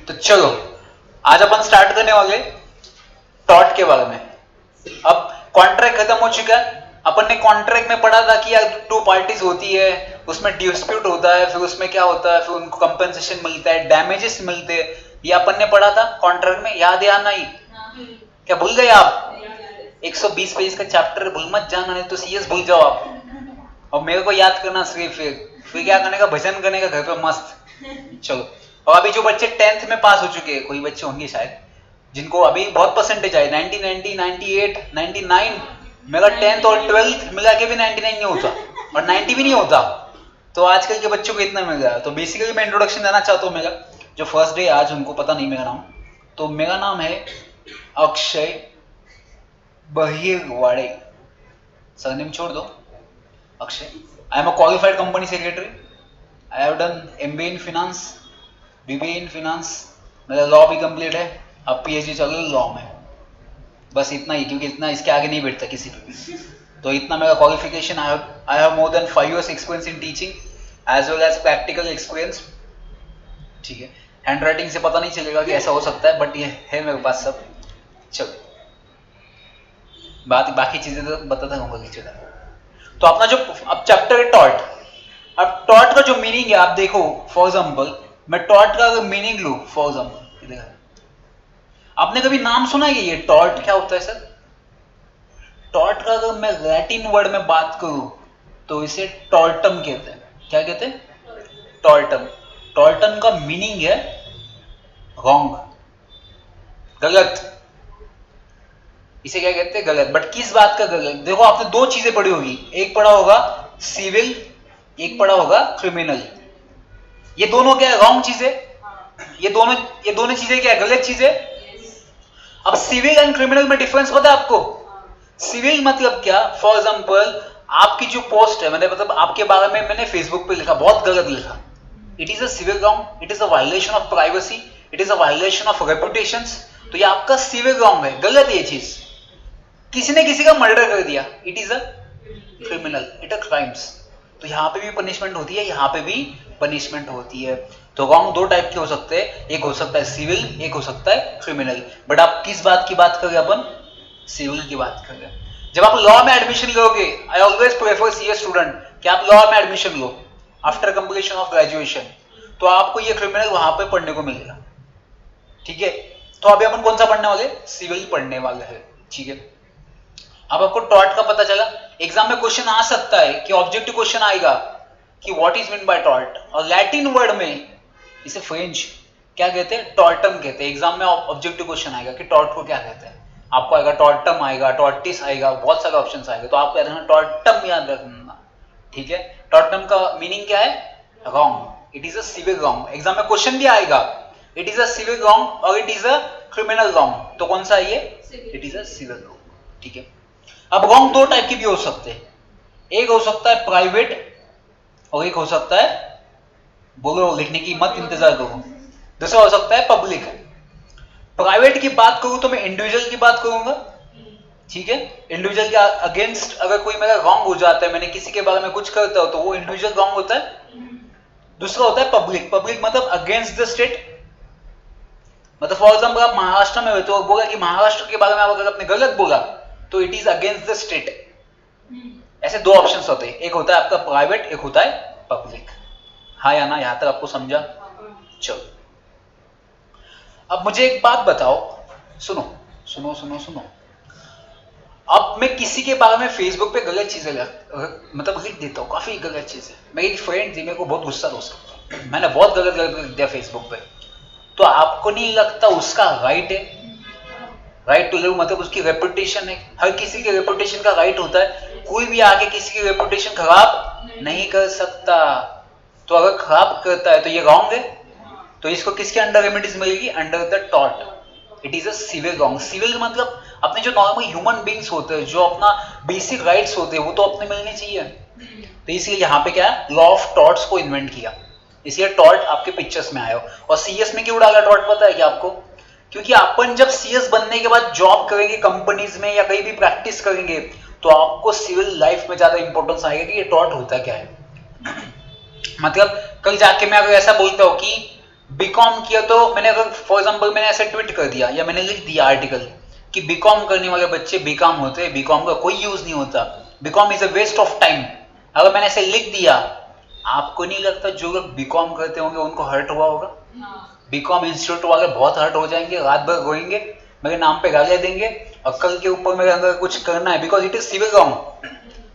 तो चलो आज अपन स्टार्ट करने वाले टॉर्ट के बारे में। अब कॉन्ट्रैक्ट खत्म हो चुका है। अपन ने कॉन्ट्रैक्ट में पढ़ा था कि यार टू पार्टीज होती है, उसमें डिस्प्यूट होता है, फिर उसमें क्या होता है, फिर उनको कंपनसेशन मिलता है, डैमेजेस मिलते हैं। ये अपन ने पढ़ा था कॉन्ट्रैक्ट में, याद है या नहीं? क्या भूल गए आप? 120 पेज का चैप्टर भूल मत जाना, नहीं तो सीएस भूल जाओ आप। और मेरे को याद करना सिर्फ फिर क्या करने का, भजन करने का घर पे मस्त। चलो, और अभी जो बच्चे 10th में पास हो चुके हैं, कोई बच्चे होंगे शायद जिनको अभी बहुत परसेंटेज आए, 90, 90, 98, 99। मेरा 10th और 12th मिला के भी 99 नहीं होता और 90 भी नहीं होता। तो आजकल के बच्चों को इतना मिल गया। तो बेसिकली मैं इंट्रोडक्शन देना चाहता हूँ। मेरा जो फर्स्ट डे आज उनको पता नहीं मेरा नाम, तो मेरा नाम है अक्षय बहिरवाड़े। सरनेम छोड़ दो, Akshay. I am a qualified company secretary. I have done MBA in finance, BBA in finance. मेरा लॉ भी कंप्लीट है। अब PhD चल रही लॉ में। बस इतना ही, क्योंकि इतना इसके आगे नहीं बैठता किसी पे भी। तो इतना मेरा qualification. I have more than 5 years experience in teaching as well as practical experience. ठीक है, हैंड राइटिंग से पता नहीं चलेगा कि ऐसा हो सकता है, बट ये है मेरे पास सब। चलो, बाकी चीजें तो बताता रहूंगा नीचे। तो अपना जो अब चैप्टर है टॉर्ट। अब टॉर्ट का जो मीनिंग है आप देखो। फॉर एग्जाम्पल मैं टॉर्ट का अगर मीनिंग लू, फॉर एग्जाम्पल आपने कभी नाम सुना है ये टॉर्ट क्या होता है सर? टॉर्ट का अगर मैं लैटिन वर्ड में बात करूं तो इसे टॉर्टम कहते हैं। क्या कहते हैं? टॉर्टम। टॉर्टम का मीनिंग है रॉन्ग, गलत। इसे क्या कहते हैं? गलत। बट किस बात का गलत? देखो आपने दो चीजें पढ़ी होगी, एक पढ़ा होगा सिविल, एक पढ़ा होगा क्रिमिनल। ये दोनों क्या है? रॉन्ग चीजें। ये दोनों चीजें क्या है? गलत चीजें। अब सिविल एंड क्रिमिनल में डिफरेंस पता है आपको? सिविल मतलब क्या? फॉर एग्जाम्पल आपकी जो पोस्ट है, मतलब आपके बारे में मैंने फेसबुक पे लिखा, बहुत गलत लिखा, it is a civil wrong, it is a violation of privacy, it is a violation of reputation. तो ये आपका सिविल रॉन्ग है, गलत है ये चीज। किसी ने किसी का मर्डर कर दिया, it is a criminal, it a crimes. तो यहाँ पे भी पनिशमेंट होती है, यहाँ पे भी पनिशमेंट होती है। तो रॉन्ग दो टाइप के हो सकते हैं, एक हो सकता है सिविल, एक हो सकता है क्रिमिनल। बट आप किस बात की बात कर रहे हैं? अपन सिविल की बात कर रहे हैं। जब आप लॉ में एडमिशन लोगे, I always prefer CS student कि आप लॉ में admission low after completion of graduation, तो आपको ये क्रिमिनल वहां पे पढ़ने को मिलेगा। ठीक है, तो अभी अपन कौन सा पढ़ने वाले? सिविल पढ़ने वाले हैं। ठीक है, अब आपको टॉर्ट का पता चला। एग्जाम में क्वेश्चन आ सकता है कि ऑब्जेक्टिव क्वेश्चन आएगा कि what is mean by tort, और लैटिन वर्ड में इसे फ्रेंच क्या कहते हैं? टॉर्टम कहते हैं। एग्जाम में ऑब्जेक्टिव क्वेश्चन आएगा कि टॉर्ट को क्या कहते हैं। आपको आएगा टॉर्टम, आएगा टॉर्टिस, आएगा बहुत सारे ऑप्शंस आएंगे, तो आपको याद रखना टॉर्टम याद रखना। ठीक है, टॉर्टम का मीनिंग क्या है? Wrong, it is a civil wrong. Exam में क्वेश्चन भी आएगा, it is a civil wrong और it is a criminal wrong. तो कौन सा है ये? It is a civil wrong. ठीक है, अब रॉन्ग दो टाइप के भी हो सकते हैं। एक हो सकता है प्राइवेट और एक हो सकता है, बोलो लिखने की मत इंतजार करो, दूसरा हो सकता है पब्लिक। प्राइवेट की बात करूं तो मैं इंडिविजुअल की बात करूंगा। ठीक है, इंडिविजुअल के अगेंस्ट अगर कोई मेरा रॉन्ग हो जाता है, मैंने किसी के बारे में कुछ करता हूं, तो वो इंडिविजुअल रॉन्ग होता है। दूसरा होता है पब्लिक। पब्लिक मतलब अगेंस्ट द स्टेट। मतलब फॉर एग्जाम्पल आप महाराष्ट्र में हो तो बोला कि महाराष्ट्र के बारे में अगर आपने गलत बोला तो it is against the state. ऐसे दो ऑप्शंस होते हैं, एक होता है आपका प्राइवेट, एक होता है पब्लिक। हाँ या ना, यहां तक आपको समझा? चलो, अब मुझे एक बात बताओ, सुनो सुनो सुनो सुनो। अब मैं किसी के बारे में फेसबुक पे गलत चीजें मतलब लिख देता हूँ, काफी गलत चीजें। मेरी एक फ्रेंड थी, मेरे को बहुत गुस्सा था उसका, मैंने बहुत गलत गलत लिख दिया फेसबुक पे। तो आपको नहीं लगता उसका राइट है? राइट टू लिव मतलब उसकी रेपुटेशन है। हर किसी के रेपुटेशन का राइट होता है, कोई भी आके किसी की रेपुटेशन खराब नहीं कर सकता। तो अगर खराब करता है तो ये रॉन्ग है। तो इसको किसके अंडर रेमेडीज मिलेगी? Under the tort. It is a civil wrong. Civil मतलब अपने जो नॉर्मल ह्यूमन बींग्स होते हैं, जो अपना बेसिक राइट्स होते हैं, वो तो अपने मिलने चाहिए। तो इसलिए यहाँ पे क्या है, लॉ ऑफ टॉर्ट्स को इन्वेंट किया, इसलिए टॉर्ट आपके पिक्चर्स में आया। और CS में क्यों डाला टॉर्ट पता है क्या आपको? क्योंकि अपन जब CS बनने के बाद जॉब करेंगे कंपनीज में या कहीं भी प्रैक्टिस करेंगे, तो आपको सिविल लाइफ में ज्यादा इंपॉर्टेंस आएगा कि ये टॉर्ट होता क्या है। मतलब कल जाके मैं अगर ऐसा बोलता हूँ कि बीकॉम किया तो मैंने अगर फॉर एग्जांपल मैंने ऐसे ट्वीट कर दिया या मैंने लिख दिया आर्टिकल कि बीकॉम करने वाले बच्चे बीकॉम होते हैं, बीकॉम का कोई यूज नहीं होता, BCom is a waste of time, अगर मैंने ऐसे लिख दिया, आपको नहीं लगता जो लोग बीकॉम करते होंगे उनको हर्ट हुआ होगा? बीकॉम इंस्टीट्यूट वाले बहुत हर्ट हो जाएंगे, रात भर रोएंगे, मेरे नाम पे गालियां देंगे और कल के ऊपर मेरे अंदर कुछ करना है because it is civil wrong,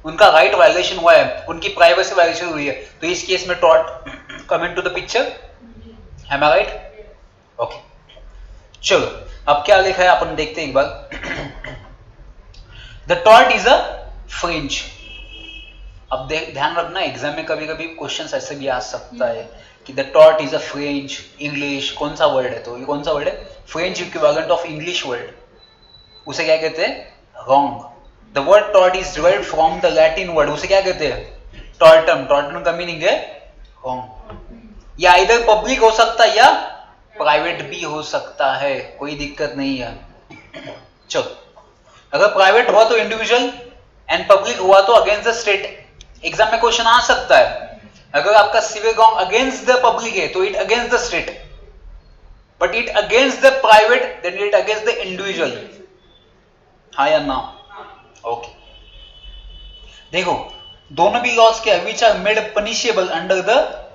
उनका राइट वायलेशन हुआ है, उनकी प्राइवेसी वायलेशन हुई है, तो इस केस में टॉट coming to the picture, am I right? Okay, चलो अब क्या लिखा है अपन देखते हैं एक बार। The tort is a fringe. अब ध्यान रखना एग्जाम में कभी कभी क्वेश्चन ऐसे भी आ सकता है कि the tort is a French, English कौन सा वर्ड है, तो ये कौन सा वर्ड है? French equivalent of English word, उसे क्या कहते हैं? Wrong. The word tort is derived from the Latin word, उसे क्या कहते हैं? टॉर्टम। टॉर्टम का मीनिंग है रॉन्ग। या इधर पब्लिक हो सकता है या प्राइवेट भी हो सकता है, कोई दिक्कत नहीं है। चलो, अगर प्राइवेट हुआ तो इंडिविजुअल एंड पब्लिक हुआ तो अगेंस्ट द स्टेट। एग्जाम में क्वेश्चन आ सकता है, अगर आपका civil wrong against the public है तो it against the state, but it against the private then it against the individual. हाँ या ना? ओके, देखो दोनों भी लॉज के which are made punishable under the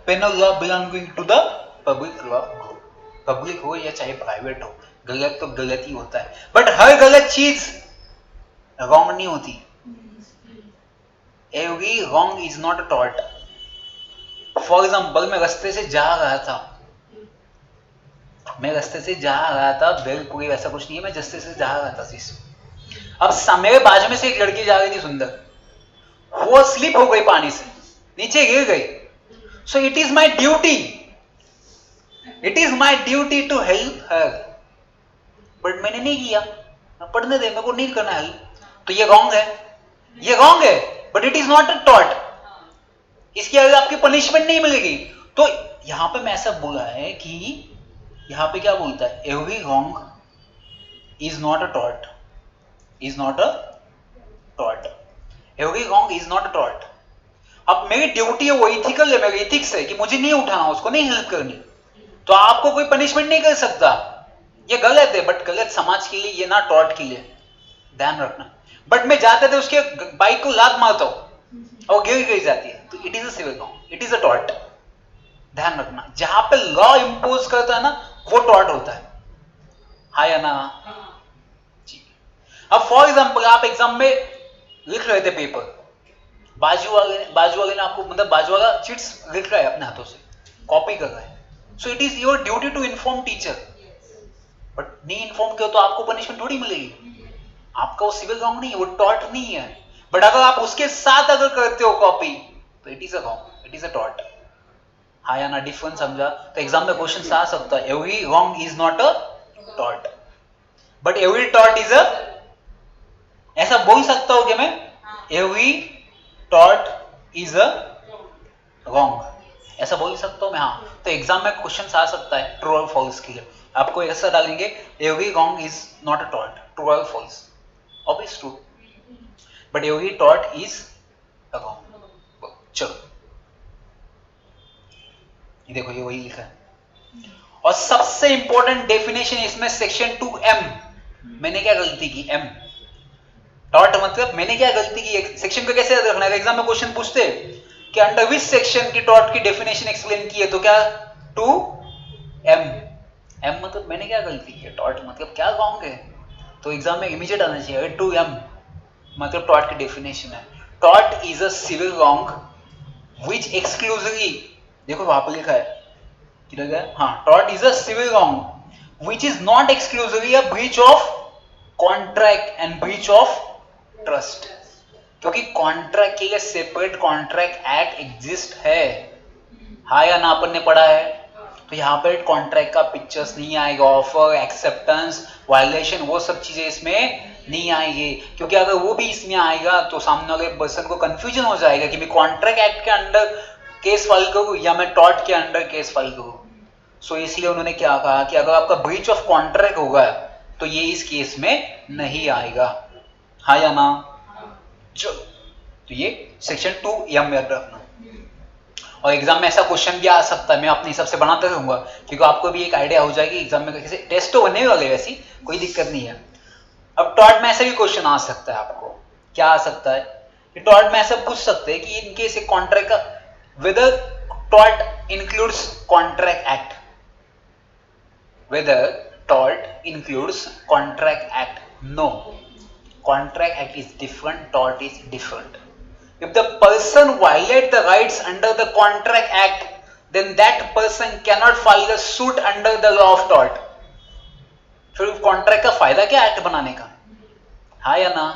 penal law belonging to the public law. Public हो या चाहे प्राइवेट हो, गलत तो गलत ही होता है, बट हर गलत चीज रॉन्ग नहीं होती। Every wrong is not a tort. For example मैं रास्ते से जा रहा था, बिल्कुल वैसा कुछ नहीं है, मैं रास्ते से जा रहा था। अब मेरे बाजू में से एक लड़की जा रही थी सुंदर, वो स्लिप हो गई, पानी से नीचे गिर गई। So it is my duty to help her, but मैंने नहीं किया, पढ़ने दे, मेरे को नहीं करना हेल्प, तो ये रॉन्ग है, but it is not a tort. इसकी अगर आपकी पनिशमेंट नहीं मिलेगी, तो यहां पे मैं ऐसा बोला है कि यहां पे क्या बोलता है? Every wrong is not a tort, every wrong is not a tort. अब मेरी ड्यूटी है, वो इथिकल है, मेरी इथिक्स है कि मुझे नहीं उठाना, उसको नहीं हेल्प करनी, तो आपको कोई पनिशमेंट नहीं कर सकता। ये गलत है, बट गलत समाज के लिए, ये ना टॉर्ट के लिए, ध्यान रखना। बट मैं जाते थे उसके बाइक को लात मारता हूं और गिर जाती है, तो it is a civil wrong, it is a tort. ध्यान रखना, जहां पे लॉ इंपोज करता है ना, वो टॉर्ट होता है। हाँ या ना? अब फॉर एग्जाम्पल आप एग्जाम में लिख रहे थे पेपर, बाजू वाले ने आपको, मतलब बाजू वाला चिट्स लिख रहा है अपने हाथों से, कॉपी कर रहा है, so it is your duty to inform teacher, but नहीं इन्फॉर्म किया तो आपको पनिशमेंट थोड़ी मिलेगी। आपका वो सिविल रॉन्ग नहीं है, वो टॉर्ट नहीं है, बट अगर आप उसके साथ अगर करते हो कॉपी, तो it is a wrong, it is a tort. हाँ या ना? डिफरेंस समझा? तो एग्जाम में क्वेश्चन आ सकता है, every wrong is not a tort, but every tort is अ, ऐसा बोल सकता हूं क्या मैं? Every tort is a wrong, ऐसा बोल सकता हूं मैं? हाँ, तो एग्जाम में क्वेश्चन आ सकता है ट्रू और फॉल्स के लिए, आपको ऐसा डालेंगे every wrong is not a tort, true और false, obvious true, but every tort is a wrong. चलो ये देखो, ये वही लिखा है। और सबसे इंपॉर्टेंट डेफिनेशन इसमें सेक्शन 2M, मैंने क्या गलती की? M टॉर्ट मतलब मैंने क्या गलती की, सेक्शन को कैसे याद रखना है? एग्जाम में क्वेश्चन पूछते कि अंडर विच सेक्शन की टॉर्ट की डेफिनेशन एक्सप्लेन की है, तो क्या 2M, M मतलब मैंने क्या गलती की है, टॉर्ट मतलब क्या रॉन्ग है, तो एग्जाम में इमीडिएट आना चाहिए 2M मतलब टॉर्ट की डेफिनेशन है। Tort is a civil wrong which exclusively, देखो वहां पर लिखा है, किधर गया? हाँ, tort is a civil wrong which is not exclusively a breach of contract and breach of trust, क्योंकि कॉन्ट्रैक्ट के लिए सेपरेट कॉन्ट्रैक्ट एक्ट एग्जिस्ट है। हाँ या ना? अपन ने पढ़ा है, तो यहाँ पर कॉन्ट्रैक्ट का पिक्चर्स नहीं आएगा, ऑफर, एक्सेप्टेंस, वायलेशन, वो सब चीजें इसमें नहीं आएगी, क्योंकि अगर वो भी इसमें आएगा तो सामने वाले पर्सन को कंफ्यूजन हो जाएगा कि मैं कॉन्ट्रैक्ट एक्ट के अंडर केस फाइल करूं या मैं टॉर्ट के अंडर केस फाइल करूं। सो इसलिए उन्होंने क्या कहा कि अगर आपका ब्रीच ऑफ कॉन्ट्रैक्ट होगा तो ये इस केस में नहीं आएगा। हाँ या ना? चलो, तो ये सेक्शन 2 याद रखना। और एग्जाम में ऐसा क्वेश्चन भी आ सकता है, मैं अपने हिसाब से बनाता रहूंगा क्योंकि आपको भी एक आइडिया हो जाएगी एग्जाम में कैसे। टेस्ट तो बनने वाले वैसी, कोई दिक्कत नहीं है। अब टॉट में ऐसा भी क्वेश्चन आ सकता है आपको, क्या आ सकता है कि टॉट में ऐसा पूछ सकते हैं कि इनकेस एक कॉन्ट्रैक्ट का whether tort includes contract act, whether tort includes contract act. No, contract act is different, tort is different. If the person violates the rights under the contract act, then that person cannot file a suit under the law of tort. फिर contract का फायदा क्या act बनाने का, हाँ या ना?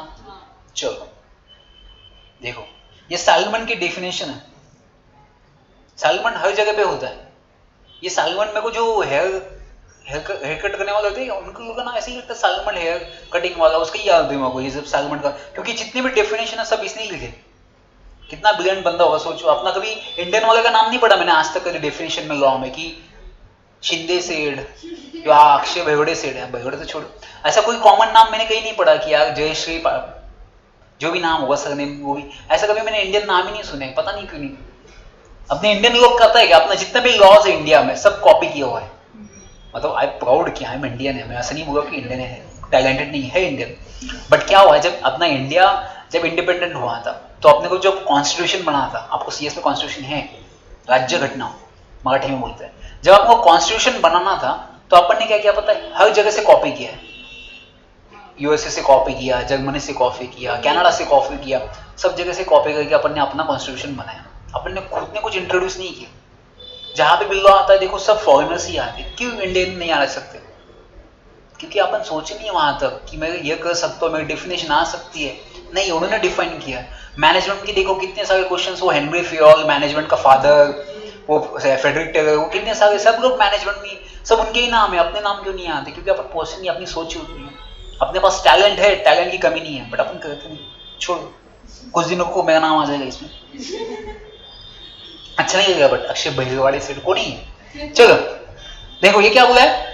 चलो देखो, ये साल्मन की डेफिनेशन है। साल्मन हर जगह पे होता है। ये साल्मन मेरे को जो हेयर कट करने वाले होते हैं उनको लोग ना ऐसे ही लगता है साल्मन हेयर कटिंग वाला, उसका ही याद है को ये सब साल्मन का, क्योंकि जितने भी डेफिनेशन है सब इसने ही लिखे। कितना ब्रिलियंट बंदा होगा सोचो। अपना कभी इंडियन वाले का नाम नहीं पढ़ा मैंने आज तक कभी डेफिनेशन में लॉ में कि शिंदे सेड या अक्षय भेगड़े सेड है, भेगड़े तो छोड़ो, ऐसा कोई कॉमन नाम मैंने कहीं नहीं पढ़ा कि यार जयश्री जो भी नाम होगा सरनेम वो भी, ऐसा कभी मैंने इंडियन नाम ही नहीं सुने, पता नहीं क्यों नहीं। अपने इंडियन लोग करता है कि अपना जितने भी लॉज है इंडिया में सब कॉपी किया हुआ है। मतलब आई प्राउड कि आई एम इंडियन है, मैं ऐसा नहीं बोला कि इंडियन है, टैलेंटेड नहीं है इंडियन। बट क्या हुआ जब अपना इंडिया जब इंडिपेंडेंट हुआ था तो अपने को जब कॉन्स्टिट्यूशन बना था, आपको सीएस में कॉन्स्टिट्यूशन है, राज्य घटना मराठी में बोलते हैं, जब आपको कॉन्स्टिट्यूशन बनाना था तो अपन ने क्या किया पता है, हर जगह से कॉपी किया है। यूएसए से कॉपी किया, जर्मनी से कॉपी किया, कनाडा से कॉपी किया, सब जगह से कॉपी करके अपन ने अपना कॉन्स्टिट्यूशन बनाया। अपन ने खुद ने कुछ इंट्रोड्यूस नहीं किया। जहां पे बिल लॉ आता है देखो सब फॉरेनर्स ही आते, क्यों इंडियन नहीं आ सकते? क्योंकि अपन सोचे नहीं वहां तक कि मैं ये कर सकता हूँ, मेरी डेफिनेशन आ सकती है, नहीं उन्होंने डिफाइन किया। मैनेजमेंट की देखो कितने सारे क्वेश्चंस, वो हेनरी फियोल मैनेजमेंट का फादर, वो फेडरिक टेलर, वो कितने सारे सब लोग मैनेजमेंट में, सब उनके ही नाम है, अपने नाम क्यों नहीं आते? क्योंकि अपन पहुंचे नहीं, अपनी सोची उतनी है। अपने पास टैलेंट है, टैलेंट की कमी नहीं है, बट अपन करते नहीं। छोड़ो, कुछ दिनों को मेरा नाम आ जाएगा इसमें, अच्छा नहीं लगेगा, बट अक्षय बहिरवाड़े से को नहीं है। चलो देखो ये क्या बोला है,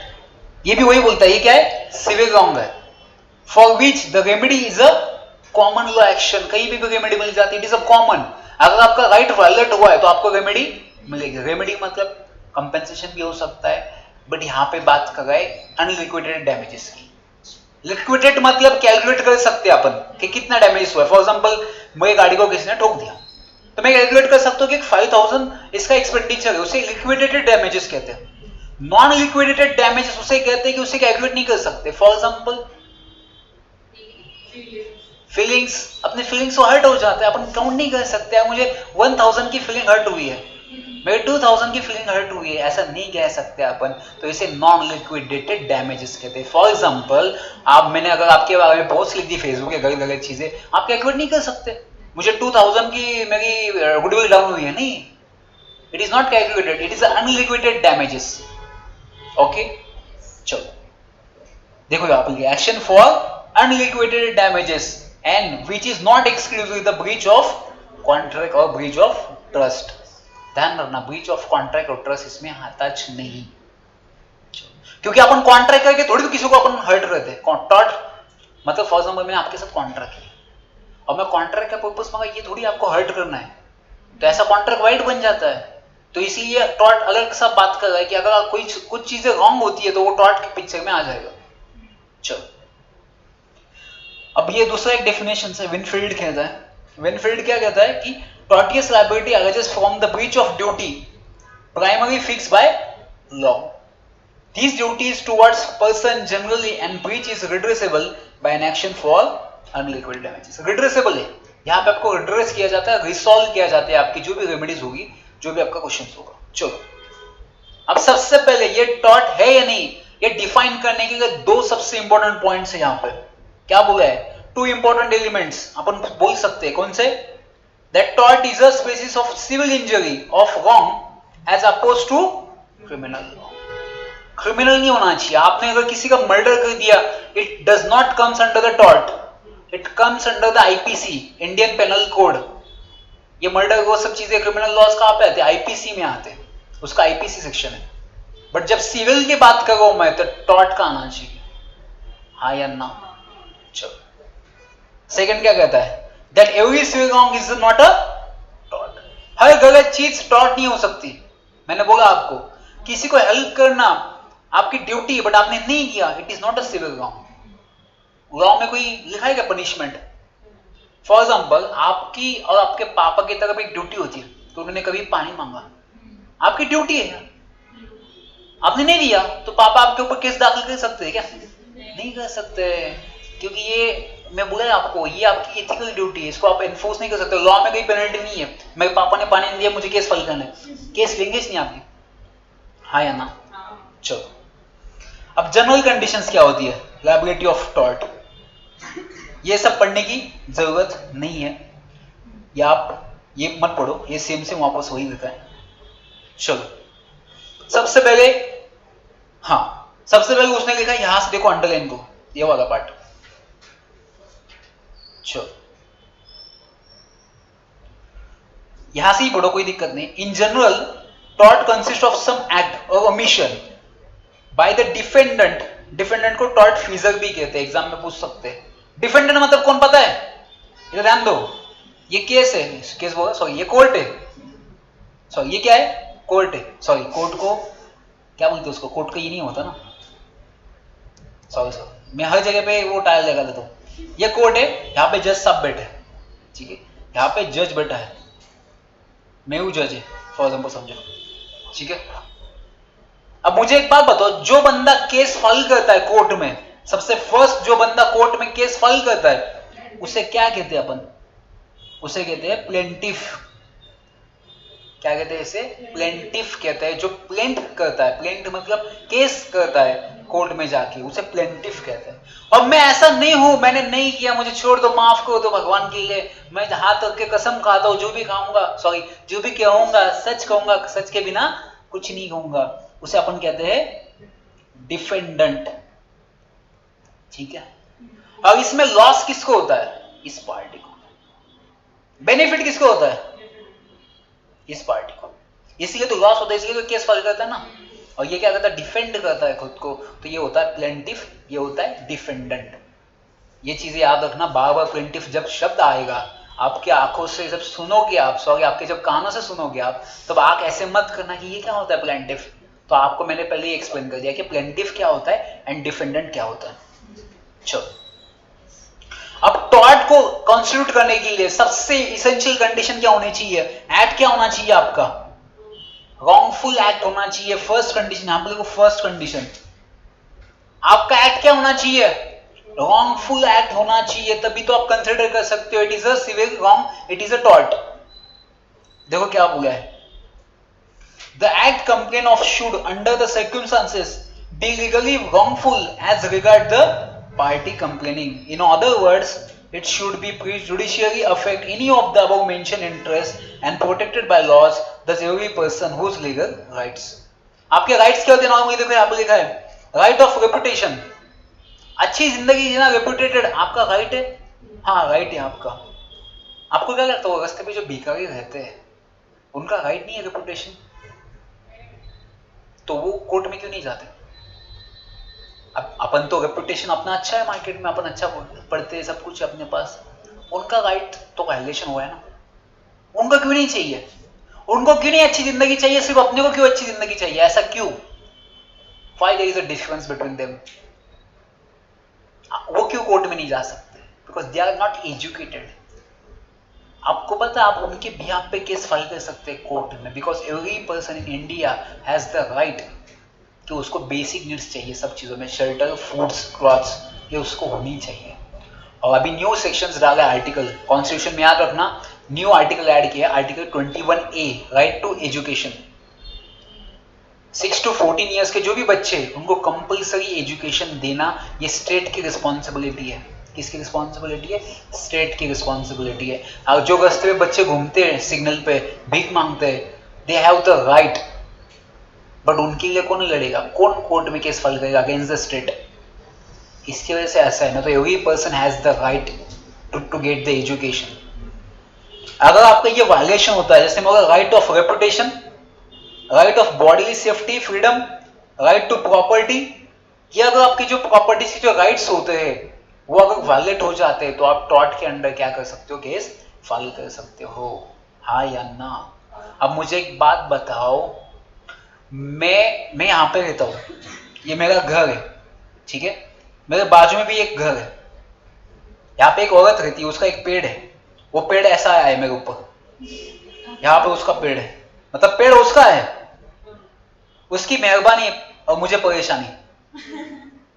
ये भी वही बोलता है, ये क्या है, सिविल रॉन्ग है, for which the remedy is a common law action. कहीं भी रेमेडी मिल जाती है, इट इज अ कॉमन। अगर आपका राइट वायलेट हुआ है तो आपको रेमेडी मिलेगी। रेमेडी मतलब कंपेंसेशन भी हो सकता है, बट यहाँ पे बात कर रहा है अनलिक्विडेटेड डैमेजेस की। लिक्विडेट मतलब कैलकुलेट कर सकते हैं अपन कि कितना डैमेज हुआ है। फॉर एग्जांपल मेरी गाड़ी को किसी ने ठोक दिया तो मैं कैलकुलेट कर सकता हूँ कि 5000 इसका एक्सपेंडिचर है, उसे लिक्विडेटेड डैमेजेस कहते हैं। नॉन लिक्विडेटेड डैमेजेस उसे कहते हैं कि उसे कैलकुलेट नहीं कर सकते। फॉर एग्जांपल फीलिंग्स, अपने फीलिंग्स को हर्ट हो जाता है, अपन काउंट नहीं कर सकते। मुझे 1000 की फीलिंग हर्ट हुई है, मेरे 2000 की फीलिंग हर्ट हुई है, ऐसा नहीं कह सकते अपन, तो इसे नॉन लिक्विडेटेड डैमेजेस कहते हैं। फॉर एग्जांपल आप, मैंने अगर आपके बारे में पोस्ट लिख दी फेसबुक पे गलत गलत चीजें, आप कैलकुलेट नहीं कर सकते। मुझे 2000 की मेरी गुडविल डाउन हुई है, नहीं, it is not calculated, it is unliquidated damages. Okay चलो देखो यहाँ पर action for unliquidated damages and which is not exclusive the breach of contract और ब्रीच ऑफ ट्रस्ट। ध्यान रखना, ब्रीच ऑफ कॉन्ट्रैक्ट और ट्रस्ट इसमें टच नहीं, क्योंकि अपन कॉन्ट्रैक्ट करके थोड़ी तो किसी को अपन हर्ट करते हैं। टॉट मतलब फॉर एग्जांपल मैंने आपके साथ कॉन्ट्रैक्ट किया और मैं कॉन्ट्रैक्ट का पर्पस मंगा ये थोड़ी आपको हर्ट करना है, तो ऐसा कॉन्ट्रैक्ट वाइड बन जाता है। तो इसीलिए टॉट अलग सा बात कर रहा है कि अगर कोई कुछ चीजें रॉन्ग होती है तो वो टॉट के पिक्चर में आ जाएगा। चलो अब ये दूसरा एक डेफिनेशन है, विनफील्ड कहता है। विनफील्ड क्या कहता है कि tortious liability arises from the breach of duty primarily fixed by law. These duties towards person generally and breach is redressable by an action for unliquidated damages. Redressable है, यहाँ पे आपको redress किया जाता है, resolve किया जाता है आपकी जो भी रेमेडीज होगी, जो भी आपका क्वेश्चन होगा। चलो अब सबसे पहले ये टॉट है या नहीं ये डिफाइन करने के लिए दो सबसे इंपॉर्टेंट पॉइंट्स है। यहाँ पे क्या बोला है, टू इंपॉर्टेंट एलिमेंट्स अपन बोल सकते हैं, कौन से? That tort is a species of civil injury of wrong as opposed to criminal law. Criminal नहीं होना चाहिए। आपने अगर किसी का मर्डर कर दिया, it does not comes under the tort, it comes under the IPC, Indian penal code. ये मर्डर वो सब चीजें क्रिमिनल लॉज कहाँ पे आते हैं? आईपीसी में आते हैं, उसका आईपीसी सेक्शन है। बट जब सिविल की बात करो मैं तो टॉर्ट का आना चाहिए, हाँ या ना? चलो सेकंड क्या कहता है, that every civil wrong is not a tort. हर गलत चीज टॉर्ट नहीं हो सकती। मैंने बोला आपको किसी को हेल्प करना आपकी ड्यूटी है, बट आपने नहीं किया, it is not a civil wrong. Law में कोई लिखा है क्या पनिशमेंट? फॉर एग्जाम्पल आपकी और आपके पापा की तरफ एक ड्यूटी होती है, तो उन्होंने कभी पानी मांगा, आपकी ड्यूटी है, आपने नहीं दिया, तो पापा आपके ऊपर केस दाखिल कर सकते हैं क्या? नहीं कर सकते, क्योंकि ये मैं बोला आपको ये आपकी एथिकल ड्यूटी है, इसको आप एनफोर्स नहीं कर सकते। लॉ में कोई पेनल्टी नहीं है, मेरे पापा ने पानी नहीं दिया मुझे केस फाइल करना है, केस लेंगे नहीं आपकी, हाँ या ना? चलो अब जनरल कंडीशंस क्या होती है लायबिलिटी ऑफ टॉर्ट, ये सब पढ़ने की जरूरत नहीं है, या आप ये मत पढ़ो, ये सेम सेम वापस वही देता है। चलो सबसे पहले, हाँ सबसे पहले उसने लिखा यहां से देखो अंडरलाइन को, ये वाला पार्ट। चलो यहां से ही पढ़ो, कोई दिक्कत नहीं। In general tort consist of some act और omission by the defendant, defendant को टॉर्ट फीजर भी कहते हैं, एग्जाम में पूछ सकते हैं। डिफेंडेंट मतलब कौन पता है? इधर ध्यान दो, ये केस है, केस बोला सॉरी, ये कोर्ट है, सॉरी ये क्या है? कोर्ट है, सॉरी कोर्ट को क्या बोलते हैं उसको, कोर्ट का ये नहीं होता ना, सॉरी सॉरी मैं हर जगह पे वो टाइल लगा देता हूँ। ये कोर्ट है, यहाँ पे जज साहब बैठे हैं, ठीक है, यहाँ पे जज बैठा है, मैं हूँ जज है फॉर एग्जाम्पल, समझो, ठीक है। अब मुझे एक बात बताओ, जो बंदा केस फाइल करता है कोर्ट में, सबसे फर्स्ट जो बंदा कोर्ट में केस फाइल करता है उसे क्या कहते हैं अपन? उसे कहते हैं प्लेंटिफ। क्या कहते हैं इसे? प्लेंटिफ कहते हैं। जो प्लेंट करता है, प्लेंट मतलब केस करता है कोर्ट में जाके, उसे प्लेंटिफ कहते हैं। और मैं ऐसा नहीं हूं, मैंने नहीं किया, मुझे छोड़ दो, माफ करो दो भगवान के लिए, मैं हाथ रख के कसम खाता हूं, जो भी खाऊंगा, सॉरी जो भी कहूंगा सच कहूंगा, सच के बिना कुछ नहीं कहूंगा, उसे अपन कहते हैं डिफेंडेंट, ठीक है। अब इसमें लॉस किसको होता है? इस पार्टी को। बेनिफिट किसको होता है? इस पार्टी को। इसलिए तो लॉस होता है, इसलिए तो केस फाइल करता है ना। और ये क्या करता है? डिफेंड करता है खुद को, तो ये होता है प्लेंटिफ, ये होता है डिफेंडेंट। ये चीजें याद रखना, बार बार प्लेंटिफ जब शब्द आएगा आपके आंखों से जब सुनोगे आप, सॉरी आपके जब कानों से सुनोगे आप, तब आंख ऐसे मत करना कि ये क्या होता है प्लेंटिफ। तो आपको मैंने पहले ही एक्सप्लेन कर दिया कि प्लेंटिफ क्या होता है एंड डिफेंडेंट क्या होता है। चलो अब टॉर्ट को कॉन्स्टिट्यूट करने के लिए सबसे इसेंशियल कंडीशन क्या होनी चाहिए? एक्ट क्या होना चाहिए आपका? रॉन्गफुल एक्ट होना चाहिए। फर्स्ट कंडीशन, यहां पर देखो फर्स्ट कंडीशन, आपका एक्ट क्या होना चाहिए? रॉन्गफुल एक्ट होना चाहिए, तभी तो आप कंसिडर कर सकते हो it is a civil wrong, it is a tort. देखो क्या बोला है, the act complain of should under the circumstances be legally wrongful as regard the party complaining. In other words, it should be prejudicially affect any of the above mentioned interests and protected by laws, thus every person whose legal rights. आपके rights क्या होते हैं? Normally देखो यहाँ पे लिखा है right of reputation, अच्छी जिंदगी जीना, रेपुटेटेड आपका राइट है। हाँ राइट है आपका। आपको क्या लगता है रास्ते पे जो भिखारी रहते हैं उनका राइट नहीं है रेपुटेशन? तो वो कोर्ट में क्यों नहीं जाते? अपन तो रेपुटेशन अपना अच्छा है, मार्केट में अपन अच्छा पढ़ते हैं, सब कुछ है अपने पास, उनका राइट तो वायलेशन हुआ है ना। उनको क्यों नहीं चाहिए? उनको क्यों नहीं अच्छी जिंदगी चाहिए, सिर्फ अपने को क्यों अच्छी जिंदगी चाहिए? ऐसा क्यों? Why there is a difference between them? वो क्यों कोर्ट में नहीं जा सकते? Because they are not educated. आपको पता है आप उनके बिहाफ पे केस फाइल कर सकते हैं कोर्ट में, because every person in India has the right कि उसको बेसिक नीड्स चाहिए सब चीज़ों में, शेल्टर, फूड्स, क्लॉथ्स, ये उसको होनी चाहिए। और अभी न्यू सेक्शंस डाला है आर्टिकल कॉन्स्टिट्यूशन में, याद रखना न्यू आर्टिकल ऐड किया, article 21A right to education. 6 to 14 years के जो भी बच्चे उनको कंपलसरी एजुकेशन देना ये स्टेट की रिस्पॉन्सिबिलिटी है। किसकी रिस्पॉन्सिबिलिटी है? स्टेट की रिस्पॉन्सिबिलिटी है। और जो रास्ते में बच्चे घूमते हैं सिग्नल पे भीख मांगते हैं, they have the right, but उनके लिए कौन लड़ेगा? कौन कोर्ट में केस फाइल करेगा अगेंस्ट द स्टेट? इसकी वजह से ऐसा है ना, तो every person has the right to get the education. अगर आपका ये वायलेशन होता है, जैसे मतलब right of reputation, right of bodily safety, freedom, right to property, ये अगर आपकी जो प्रॉपर्टी के जो राइट्स होते हैं वो अगर वायलेट हो जाते हैं तो आप टॉर्ट के अंडर क्या कर सकते हो? केस फाइल कर सकते हो, हाँ या ना? अब मुझे एक बात बताओ, मैं यहाँ पे रहता हूँ, ये मेरा घर है, ठीक है, मेरे बाजू में भी एक घर है, यहाँ पे एक औरत रहती है, उसका एक पेड़ है, वो पेड़ ऐसा आया है मेरे ऊपर, यहाँ पे उसका पेड़ है, मतलब पेड़ उसका है, उसकी मेहरबानी और मुझे परेशानी।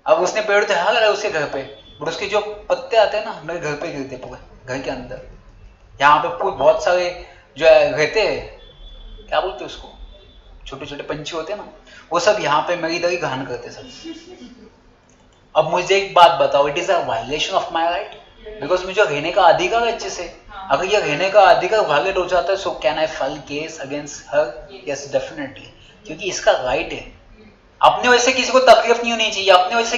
अब उसने पेड़ तो यहाँ लगाया उसके घर पे, बट उसके जो पत्ते आते हैं ना मेरे घर पे गिरते पूरे घर के अंदर। यहाँ पे बहुत सारे जो रहते हैं, क्या बोलते हैं उसको, छोटे छोटे पंछी होते हैं ना, वो सब यहाँ पे मेरी इधर ही घान करते सब। अब मुझे एक बात बताओ, it is a violation of my right, because मुझे रहने का अधिकार है अच्छे से। अगर ये रहने का अधिकार वायलेट हो जाता है, so can I file case against her? Yes definitely, क्योंकि इसका राइट है। अपने वजह से किसी को तकलीफ नहीं होनी चाहिए, अपने वजह से